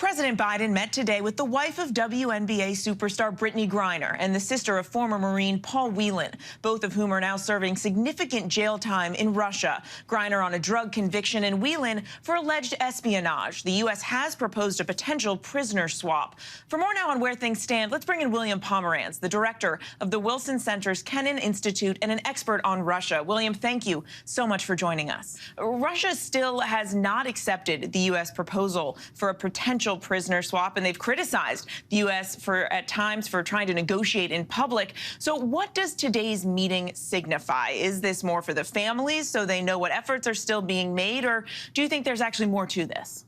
President Biden met today with the wife of WNBA superstar Brittney Griner and the sister of former Marine Paul Whelan, both of whom are now serving significant jail time in Russia. Griner on a drug conviction and Whelan for alleged espionage. The U.S. has proposed a potential prisoner swap. For more now on where things stand, let's bring in William Pomeranz, the director of the Wilson Center's Kennan Institute and an expert on Russia. William, thank you so much for joining us. Russia still has not accepted the U.S. proposal for a potential prisoner swap, and they've criticized the U.S. at times for trying to negotiate in public. So what does today's meeting signify? Is this more for the families so they know what efforts are still being made, or do you think there's actually more to this?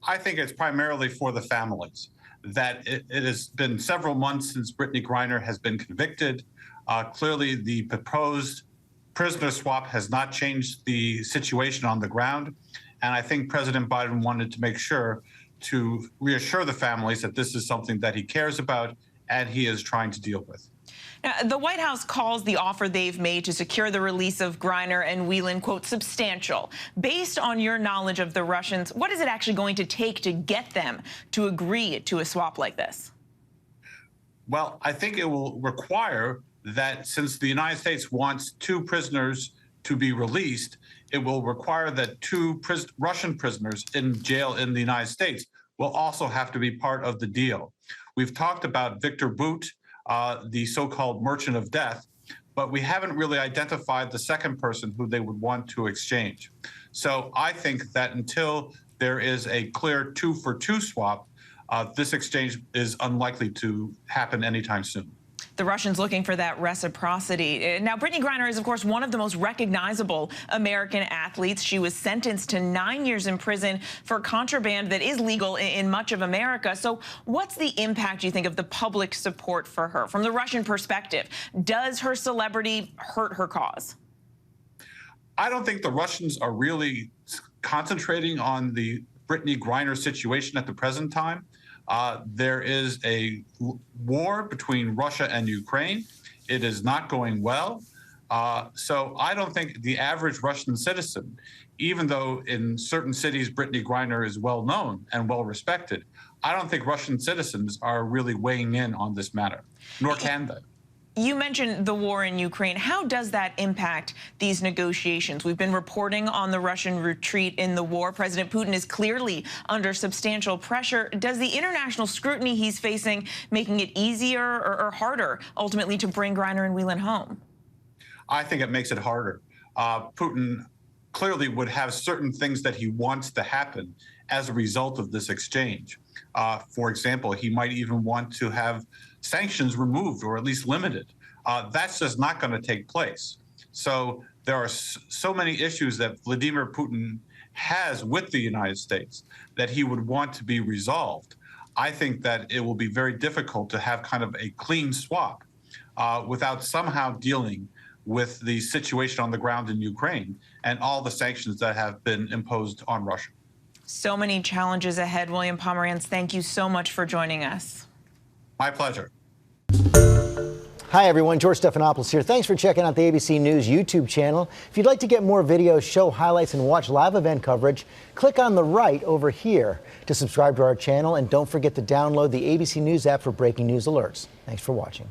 I think it's primarily for the families. That it has been several months since Brittney Griner has been convicted. Clearly, the proposed prisoner swap has not changed the situation on the ground. And I think President Biden wanted to make sure to reassure the families that this is something that he cares about and he is trying to deal with. Now, the White House calls the offer they've made to secure the release of Griner and Whelan, quote, substantial. Based on your knowledge of the Russians, what is it actually going to take to get them to agree to a swap like this? Well, I think it will require that since the United States wants two prisoners to be released, it will require that two Russian prisoners in jail in the United States will also have to be part of the deal. We've talked about Victor Bout, the so-called merchant of death, but we haven't really identified the second person who they would want to exchange. So I think that until there is a clear 2-for-2 swap, this exchange is unlikely to happen anytime soon. The Russians looking for that reciprocity. Now, Brittney Griner is, of course, one of the most recognizable American athletes. She was sentenced to 9 years in prison for contraband that is legal in much of America. So what's the impact, you think, of the public support for her? From the Russian perspective, does her celebrity hurt her cause? I don't think the Russians are really concentrating on the Brittney Griner situation at the present time. There is a war between Russia and Ukraine. It is not going well. So I don't think the average Russian citizen, even though in certain cities Brittney Griner is well known and well respected, I don't think Russian citizens are really weighing in on this matter, nor can they. You mentioned the war in Ukraine. How does that impact these negotiations? We've been reporting on the Russian retreat in the war. President Putin is clearly under substantial pressure. Does the international scrutiny he's facing making it easier or harder ultimately to bring Griner and Whelan home? I think it makes it harder. Putin clearly would have certain things that he wants to happen as a result of this exchange. For example, he might even want to have sanctions removed or at least limited. That's just not going to take place. So there are so many issues that Vladimir Putin has with the United States that he would want to be resolved. I think that it will be very difficult to have kind of a clean swap without somehow dealing with the situation on the ground in Ukraine and all the sanctions that have been imposed on Russia. So many challenges ahead. William Pomeranz, thank you so much for joining us. My pleasure. Hi, everyone. George Stephanopoulos here. Thanks for checking out the ABC News YouTube channel. If you'd like to get more videos, show highlights, and watch live event coverage, click on the right over here to subscribe to our channel. And don't forget to download the ABC News app for breaking news alerts. Thanks for watching.